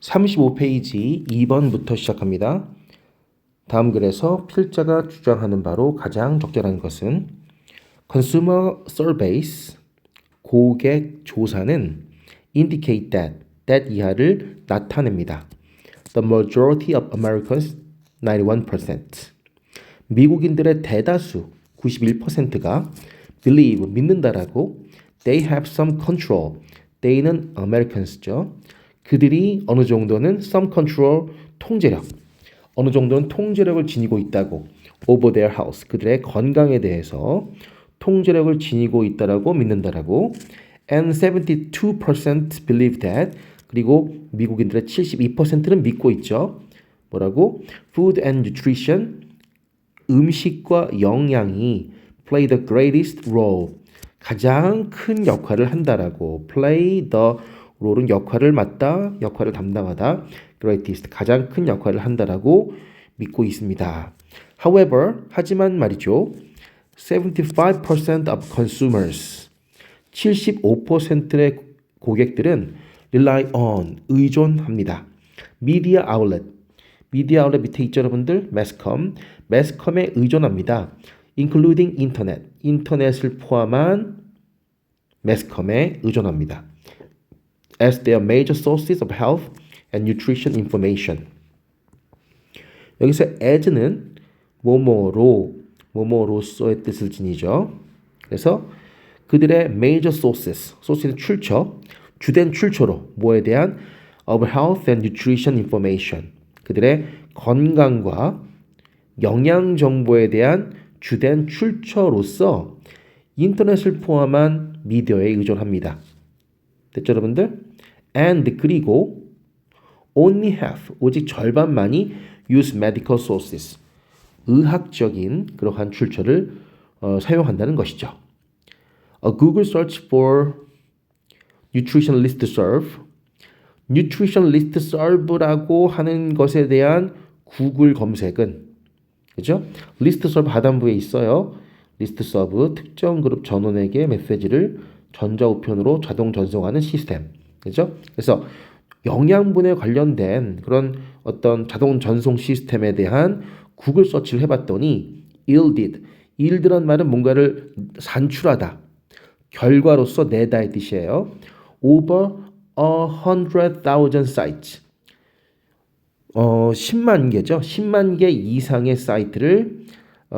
35페이지 2번부터 시작합니다. 다음 글에서 필자가 주장하는 바로 가장 적절한 것은 Consumer surveys, 고객 조사는 indicate that 이하를 나타냅니다. The majority of Americans, 91%. 미국인들의 대다수, 91%가 believe, 믿는다라고 they have some control, they는 Americans죠. 그들이 어느 정도는 some control, 통제력, 어느 정도는 통제력을 지니고 있다고 over their health, 그들의 건강에 대해서 통제력을 지니고 있다라고 믿는다라고 and 72% believe that, 그리고 미국인들의 72%는 믿고 있죠. 뭐라고? Food and nutrition, 음식과 영양이 play the greatest role, 가장 큰 역할을 한다라고 play the role은 역할을 맡다, 역할을 담당하다, greatest, 가장 큰 역할을 한다라고 믿고 있습니다. However, 하지만 말이죠. 75% of consumers, 75%의 고객들은 rely on, 의존합니다. media outlet, 미디어 아울렛 밑에 있죠, 여러분들? 매스컴, 매스컴에 의존합니다. including 인터넷, 인터넷을 포함한 매스컴에 의존합니다. as their major sources of health and nutrition information. 여기서 as는 뭐뭐로, 뭐뭐로서의 뜻을 지니죠. 그래서 그들의 major sources, source는 출처, 주된 출처로 뭐에 대한 of health and nutrition information, 그들의 건강과 영양 정보에 대한 주된 출처로서 인터넷을 포함한 미디어에 의존합니다. 됐죠, 여러분들? And 그리고 only half, 오직 절반만이 use medical sources, 의학적인 그러한 출처를 사용한다는 것이죠. A Google search for nutrition listserv, nutrition listserv라고 하는 것에 대한 구글 검색은, 그죠? listserv 하단부에 있어요. listserv, 특정 그룹 전원에게 메시지를 전자우편으로 자동 전송하는 시스템, 그죠? 그래서 영양분에 관련된 그런 어떤 자동 전송 시스템에 대한 구글 서치를 해봤더니 yield란 말은 뭔가를 산출하다, 결과로서 내다의 뜻이에요. over 100,000 sites, 10만 개죠. 10만 개 이상의 사이트를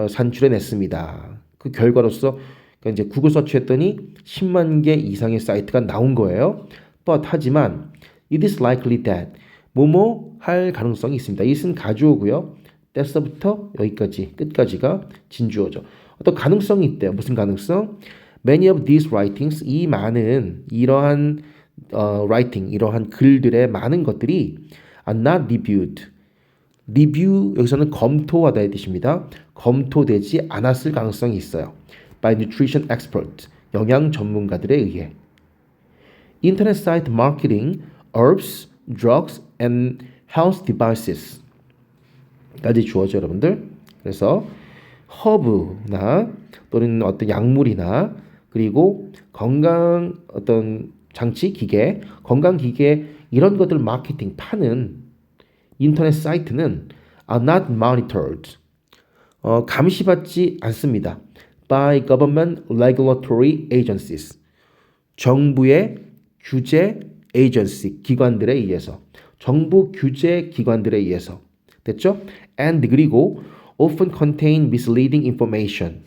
산출해냈습니다. 그 결과로서 그러니까 이제 구글 서치했더니 10만 개 이상의 사이트가 나온 거예요. But 하지만 it is likely that 뭐뭐 할 가능성이 있습니다. it은 가주어고요. that서부터 여기까지 끝까지가 진주어죠. 어떤 가능성이 있대요. 무슨 가능성? Many of these writings, 이 많은 이러한 writing, 이러한 글들의 많은 것들이 are not reviewed. review 여기서는 검토하다의 뜻입니다. 검토되지 않았을 가능성이 있어요. by nutrition expert, 영양 전문가들에 의해. 인터넷 사이트 마케팅, herbs, drugs and health devices 까지 주어져, 여러분들. 그래서 허브나 또는 어떤 약물이나 그리고 건강 어떤 장치, 기계, 건강 기계 이런 것들 마케팅 파는 인터넷 사이트는 are not monitored. 감시받지 않습니다. by government regulatory agencies. 정부의 규제 에이전시, 기관들에 의해서. 정부 규제 기관들에 의해서. 됐죠? and 그리고 often contain misleading information.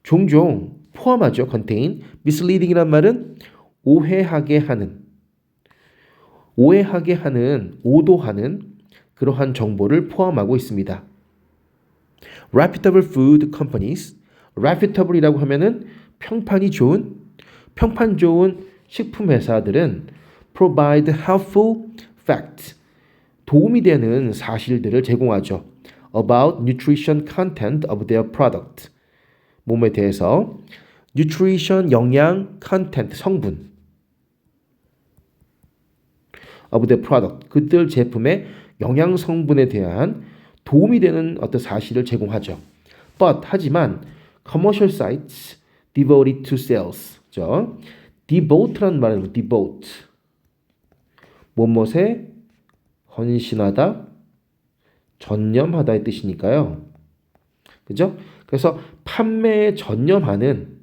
종종 포함하죠. contain. misleading이란 말은 오해하게 하는, 오도하는 그러한 정보를 포함하고 있습니다. reputable food companies, reputable이라고 하면은 평판 좋은 식품 회사들은 provide helpful facts, 도움이 되는 사실들을 제공하죠. about nutrition content of their product, 몸에 대해서 nutrition, 영양, content, 성분 of the product, 그들 제품의 영양 성분에 대한 도움이 되는 어떤 사실을 제공하죠. But 하지만 commercial sites devoted to sales, devote란 말은 devote, 뭐뭇에 헌신하다, 전념하다의 뜻이니까요. 그죠? 그래서 판매에 전념하는,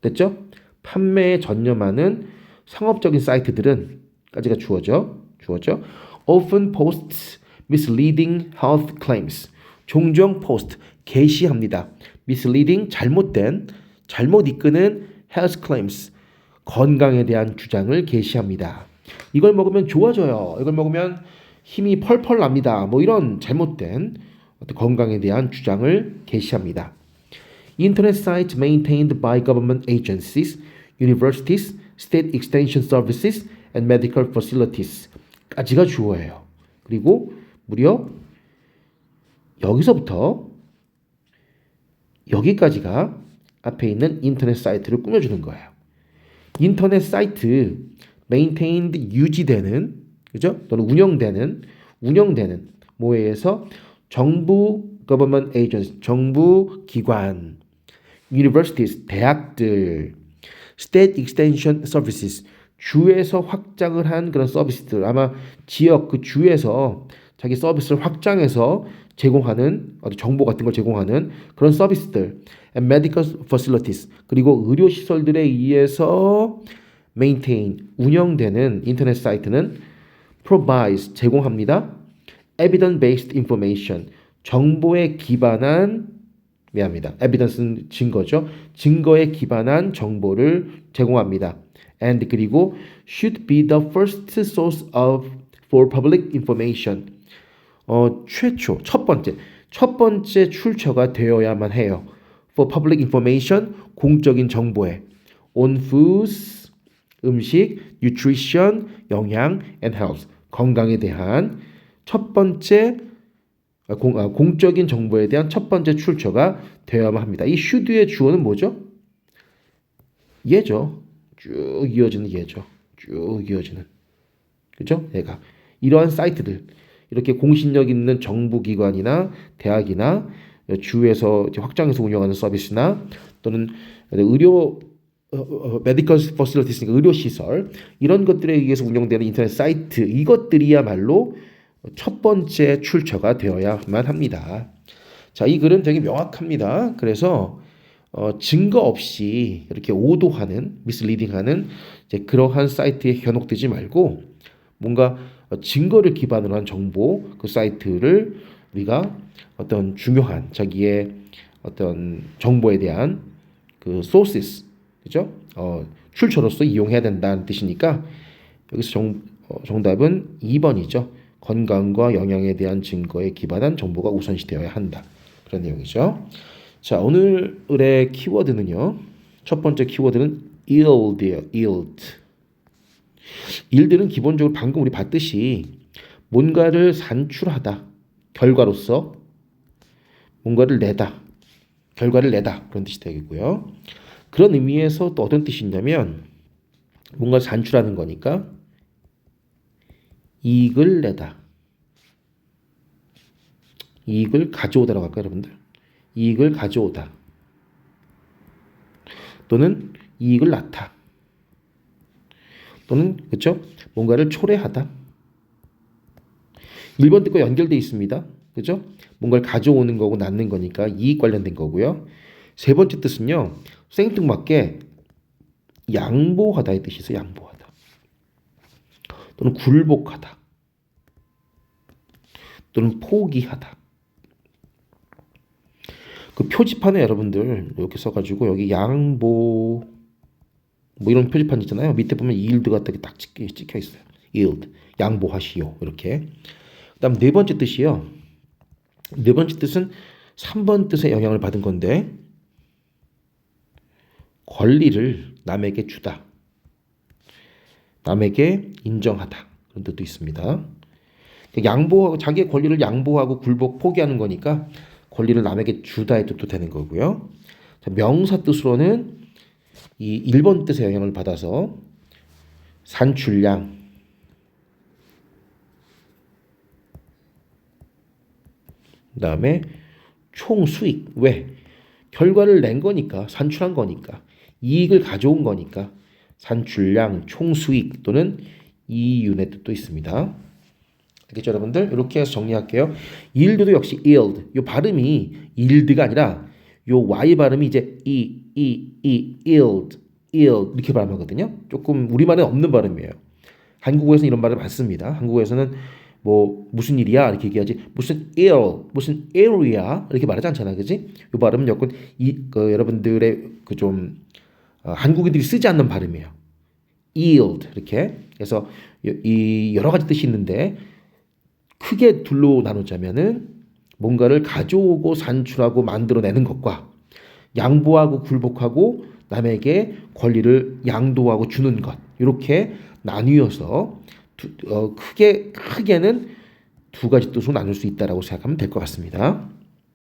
됐죠? 판매에 전념하는 상업적인 사이트들은 까지가 주어져. often posts misleading health claims. 종종 포스트, 게시합니다. misleading, 잘못 이끄는 health claims. 건강에 대한 주장을 게시합니다. 이걸 먹으면 좋아져요. 이걸 먹으면 힘이 펄펄 납니다. 뭐 이런 잘못된 건강에 대한 주장을 게시합니다. Internet sites maintained by government agencies, universities, state extension services, and medical facilities 까지가 주어예요. 그리고 무려 여기서부터 여기까지가 앞에 있는 인터넷 사이트를 꾸며주는 거예요. 인터넷 사이트 maintained 유지되는, 그죠? 또는 운영되는 뭐에 의해서 정부 government agency, 정부 기관, universities, 대학들, state extension services, 주에서 확장을 한 그런 서비스들, 아마 지역 그 주에서 자기 서비스를 확장해서 제공하는 어떤 정보 같은 걸 제공하는 그런 서비스들, and medical facilities, 그리고 의료 시설들에 의해서 maintain, 운영되는 인터넷 사이트는 provides, 제공합니다. evidence-based information, 정보에 기반한, evidence는 증거죠. 증거에 기반한 정보를 제공합니다. and 그리고 should be the first source for public information. 첫 번째 출처가 되어야만 해요. for public information, 공적인 정보에. on foods, 음식, nutrition, 영양, and health, 건강에 대한 첫 번째 공적인 정보에 대한 첫 번째 출처가 되어야만 합니다. 이 should의 주어는 뭐죠? 얘죠. 쭉 이어지는 얘죠. 쭉 이어지는. 그죠? 얘가. 이러한 사이트들, 이렇게 공신력 있는 정부기관이나 대학이나 주에서 확장해서 운영하는 서비스나 또는 의료 메디컬 퍼실리티스, 의료시설, 이런 것들에 의해서 운영되는 인터넷 사이트, 이것들이야말로 첫 번째 출처가 되어야만 합니다. 자, 이 글은 되게 명확합니다. 그래서 증거 없이 이렇게 오도하는, 미스리딩하는 그러한 사이트에 현혹되지 말고 뭔가 증거를 기반으로 한 정보, 그 사이트를 우리가 어떤 중요한 자기의 어떤 정보에 대한 그 sources, 그죠? 출처로서 이용해야 된다는 뜻이니까 여기서 정답은 2번이죠. 건강과 영양에 대한 증거에 기반한 정보가 우선시 되어야 한다. 그런 내용이죠. 자, 오늘의 키워드는요. 첫 번째 키워드는 yield예요. yield. yield는 기본적으로 방금 우리 봤듯이 뭔가를 산출하다, 결과로서 뭔가를 내다, 결과를 내다, 그런 뜻이 되겠고요. 그런 의미에서 또 어떤 뜻이 있냐면 뭔가를 산출하는 거니까 이익을 내다, 이익을 가져오다라고 할까요, 여러분들? 이익을 가져오다 또는 이익을 낳다 또는 그렇죠? 뭔가를 초래하다. 1번 뜻과 연결되어 있습니다. 그렇죠? 뭔가를 가져오는 거고 낳는 거니까 이익 관련된 거고요. 세 번째 뜻은요. 생뚱맞게 양보하다의 뜻이 있어요. 양보하다. 또는 굴복하다. 또는 포기하다. 그 표지판에 여러분들 이렇게 써가지고 여기 양보 뭐 이런 표지판 있잖아요. 밑에 보면 yield가 딱 찍혀 있어요. yield, 양보하시오, 이렇게. 그다음 네 번째 뜻이요. 네 번째 뜻은 3번 뜻의 영향을 받은 건데 권리를 남에게 주다, 남에게 인정하다, 그런 뜻도 있습니다. 양보하고 자기의 권리를 양보하고 굴복, 포기하는 거니까 권리를 남에게 주다의 뜻도 되는 거고요. 자, 명사 뜻으로는 이 1번 뜻의 영향을 받아서 산출량, 그다음에 총수익. 왜? 결과를 낸 거니까, 산출한 거니까, 이익을 가져온 거니까 산출량, 총수익 또는 이윤의 뜻도 있습니다. 알겠죠, 여러분들? 이렇게 해서 정리할게요. yield도 역시 yield. 요 발음이 yield가 아니라 요 y 발음이 이제 yield, yield 이렇게 발음하거든요. 조금 우리말에 없는 발음이에요. 한국어에서는 이런 말을 많습니다. 한국어에서는 뭐 무슨 일이야 이렇게 얘기하지 무슨 ill, 무슨 area 이렇게 말하지 않잖아, 그지? 요 발음은 여건 여러분들의 그 좀 한국인들이 쓰지 않는 발음이에요. yield 이렇게. 그래서 이 여러 가지 뜻이 있는데 크게 둘로 나누자면은 뭔가를 가져오고 산출하고 만들어내는 것과 양보하고 굴복하고 남에게 권리를 양도하고 주는 것 이렇게 나뉘어서 크게는 두 가지 뜻으로 나눌 수 있다라고 생각하면 될 것 같습니다.